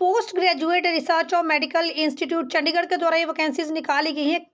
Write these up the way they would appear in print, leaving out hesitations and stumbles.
Post graduate research और medical institute Chandigarh के द्वारा ये वैकेंसीज निकाली गई हैं।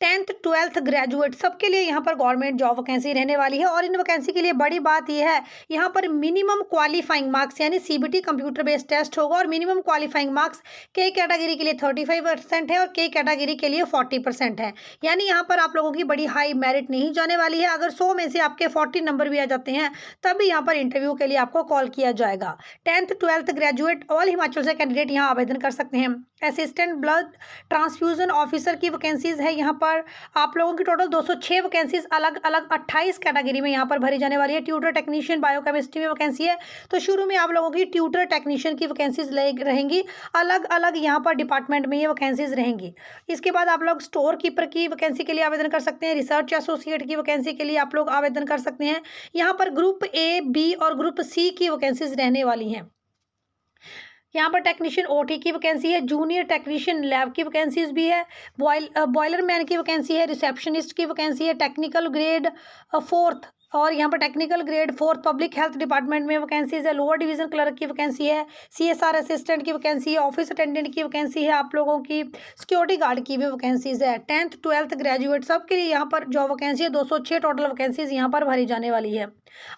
10th 12th ग्रेजुएट सबके लिए यहाँ पर गवर्नमेंट जॉब वैकेंसी रहने वाली है। और इन वैकेंसी के लिए बड़ी बात यह है, यहाँ पर मिनिमम क्वालिफाइंग मार्क्स यानी सीबीटी कंप्यूटर बेस्ड टेस्ट होगा। और मिनिमम क्वालिफाइंग मार्क्स के कैटेगरी के लिए 35% है और के कैटेगरी के लिए 40% है। यानी यहाँ पर आप लोगों की बड़ी हाई मेरिट नहीं जाने वाली है। अगर 100 में से आपके 40 नंबर भी आ जाते हैं तब भी यहाँ पर इंटरव्यू के लिए आपको कॉल किया जाएगा। 10th 12th graduate all Himachal से कैंडिडेट यहाँ आवेदन कर सकते हैं। असिस्टेंट ब्लड ट्रांसफ्यूजन ऑफिसर की वैकेंसीज है। यहाँ पर आप लोगों की टोटल 206 वैकेंसीज अलग अलग 28 कैटेगरी में यहाँ पर भरी जाने वाली है। ट्यूटर टेक्नीशियन बायोकेमिस्ट्री में वैकेंसी है। तो शुरू में आप लोगों की ट्यूटर टेक्नीशियन की वैकेंसीज रहेंगी, अलग अलग यहाँ पर डिपार्टमेंट में ये वैकेंसीज रहेंगी। इसके बाद आप लोग स्टोर कीपर की वैकेंसी के लिए आवेदन कर सकते हैं। रिसर्च एसोसिएट की वैकेंसी के लिए आप लोग आवेदन कर सकते हैं। यहाँ पर ग्रुप ए, बी और ग्रुप सी की वैकेंसीज रहने वाली हैं। यहाँ पर टेक्नीशियन ओटी की वैकेंसी है। जूनियर टेक्नीशियन लैब की वैकेंसीज भी है। बॉयलर मैन की वैकेंसी है। रिसेप्शनिस्ट की वैकेंसी है। टेक्निकल ग्रेड 4th और यहाँ पर technical grade 4th public health department में वैकेंसीज है। लोअर डिवीजन क्लर्क की वैकेंसी है। सीएसआर असिस्टेंट की वैकेंसी है। ऑफिस अटेंडेंट की वैकेंसी है। आप लोगों की सिक्योरिटी गार्ड की भी वैकेंसीज है। 10th 12th ग्रेजुएट सबके लिए यहाँ पर जॉब वैकेंसी है। 206 टोटल वैकेंसीज यहाँ पर भरी जाने वाली है।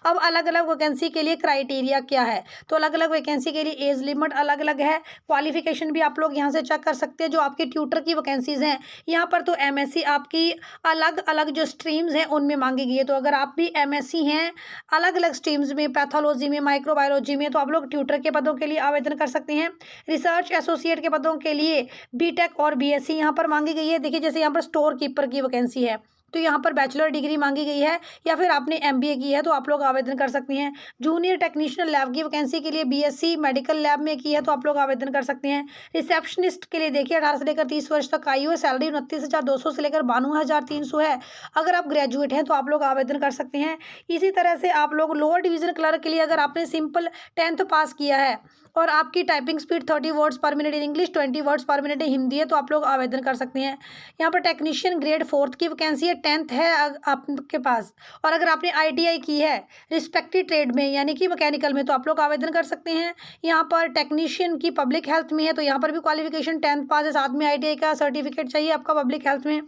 अब अलग अलग वैकेंसी के लिए क्राइटेरिया क्या है, तो अलग अलग वैकेंसी के लिए एज लिमिट अलग अलग है। क्वालिफिकेशन भी आप लोग यहाँ से चेक कर सकते हैं। जो आपकी ट्यूटर की वैकेंसीज हैं यहाँ पर तो एमएससी आपकी अलग अलग जो स्ट्रीम्स हैं उनमें मांगी गई है। तो अगर आप भी एमएससी हैं अलग अलग स्ट्रीम्स में, पैथोलॉजी में, माइक्रोबायोलॉजी में, तो आप लोग ट्यूटर के पदों के लिए आवेदन कर सकते हैं। रिसर्च एसोसिएट के पदों के लिए बीटेक और बीएससी यहाँ पर मांगी गई है। देखिए जैसे यहाँ पर स्टोर कीपर की वैकेंसी है तो यहाँ पर बैचलर डिग्री मांगी गई है, या फिर आपने एमबीए की है तो आप लोग आवेदन कर सकते हैं। जूनियर टेक्नीशियन लैब की वैकेंसी के लिए बीएससी मेडिकल लैब में की है तो आप लोग आवेदन कर सकते हैं। रिसेप्शनिस्ट के लिए देखिए 18 से लेकर 30 वर्ष तक आयु है। सैलरी 29,200 से लेकर 92,300 है। अगर आप ग्रेजुएट हैं तो आप लोग आवेदन कर सकते हैं। इसी तरह से आप लोग लोअर डिवीजन क्लर्क के लिए अगर आपने सिंपल 10th पास किया है और आपकी टाइपिंग स्पीड 30 वर्ड्स पर मिनट इन इंग्लिश, 20 वर्ड्स पर मिनट इन हिंदी है तो आप लोग आवेदन कर सकते हैं। यहाँ पर टेक्नीशियन ग्रेड 4th की वैकेंसी है। 10th है आपके पास और अगर आपने आईटीआई की है रिस्पेक्टिव ट्रेड में यानी कि मैकेनिकल में तो आप लोग आवेदन कर सकते हैं। यहाँ पर टेक्नीशियन की पब्लिक हेल्थ में है तो यहाँ पर भी क्वालिफिकेशन 10th पास है, साथ में आईटीआई का सर्टिफिकेट चाहिए आपका पब्लिक हेल्थ में।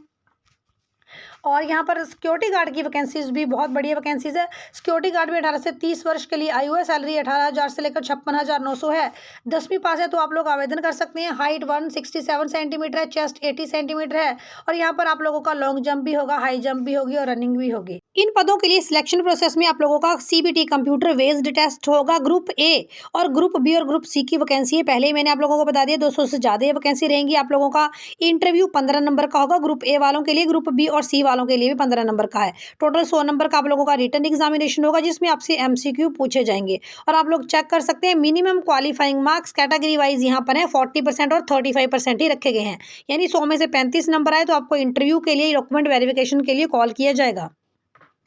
और यहाँ पर सिक्योरिटी गार्ड की वैकेंसीज भी बहुत बढ़िया वैकेंसीज है। सिक्योरिटी गार्ड में 18 से 30 वर्ष के लिए आयु है। सैलरी 18,000 से लेकर 56,900 है। 10वीं पास है तो आप लोग आवेदन कर सकते हैं। हाइट 167 सेंटीमीटर है। चेस्ट 80 सेंटीमीटर है। और यहाँ पर आप लोगों का लॉन्ग जंप भी होगा, हाई जंप भी होगी और रनिंग भी होगी। इन पदों के लिए सिलेक्शन प्रोसेस में आप लोगों का सीबीटी कंप्यूटर बेस्ड टेस्ट होगा। ग्रुप ए और ग्रुप बी और ग्रुप सी की वैकेंसी है। पहले ही मैंने आप लोगों को बता दिया 200 से ज़्यादा वैकेंसी रहेंगी। आप लोगों का इंटरव्यू 15 नंबर का होगा। ग्रुप ए वालों के लिए, ग्रुप बी और सी वालों के लिए भी 15 नंबर का है। टोटल 100 नंबर का आप लोगों का रिटन एग्जामिनेशन होगा जिसमें आपसे एमसीक्यू पूछे जाएंगे। और आप लोग चेक कर सकते हैं minimum qualifying marks category wise यहाँ पर है 40% और 35% ही रखे गए हैं। यानी 100 में से 35 नंबर आए तो आपको इंटरव्यू के लिए, डॉक्यूमेंट वेरिफिकेशन के लिए कॉल किया जाएगा।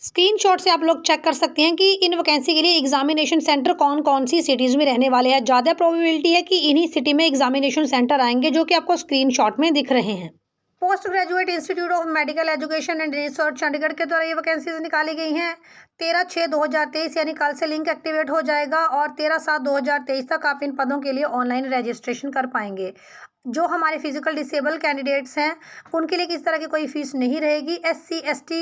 स्क्रीनशॉट से आप लोग चेक कर सकते हैं कि इन वैकेंसी के लिए एग्जामिनेशन सेंटर कौन कौन सी सिटीज़ में रहने वाले हैं। ज़्यादा प्रोबेबिलिटी है कि इन्हीं सिटी में एग्जामिनेशन सेंटर आएंगे जो कि आपको स्क्रीनशॉट में दिख रहे हैं। Post graduate institute of medical education and research Chandigarh के द्वारा ये वैकेंसीज निकाली गई हैं। 13/6/2023 यानी कल से लिंक एक्टिवेट हो जाएगा और 13/7/2023 तक आप इन पदों के लिए ऑनलाइन रजिस्ट्रेशन कर पाएंगे। जो हमारे फिजिकल डिसेबल कैंडिडेट्स हैं उनके लिए किस तरह की कोई फीस नहीं रहेगी। SC ST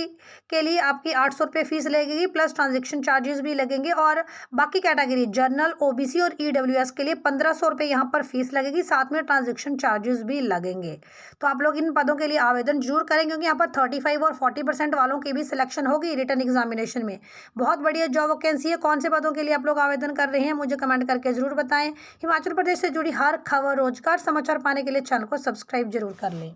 के लिए आपकी 800 रुपये फीस लगेगी प्लस ट्रांजेक्शन चार्जेस भी लगेंगे। और बाकी कैटेगरी जनरल, OBC और EWS के लिए 1500 रुपये यहाँ पर फीस लगेगी, साथ में ट्रांजेक्शन चार्जेस भी लगेंगे। तो आप लोग इन पदों के लिए आवेदन जरूर करें क्योंकि यहाँ पर 35 और 40% वालों की भी सिलेक्शन होगी रिटर्न एग्जामिनेशन में। बहुत बढ़िया जॉब वैकेंसी है। कौन से पदों के लिए आप लोग आवेदन कर रहे हैं मुझे कमेंट करके जरूर बताएं। हिमाचल प्रदेश से जुड़ी हर खबर, रोजगार समाचार पाने के लिए चैनल को सब्सक्राइब जरूर कर लें।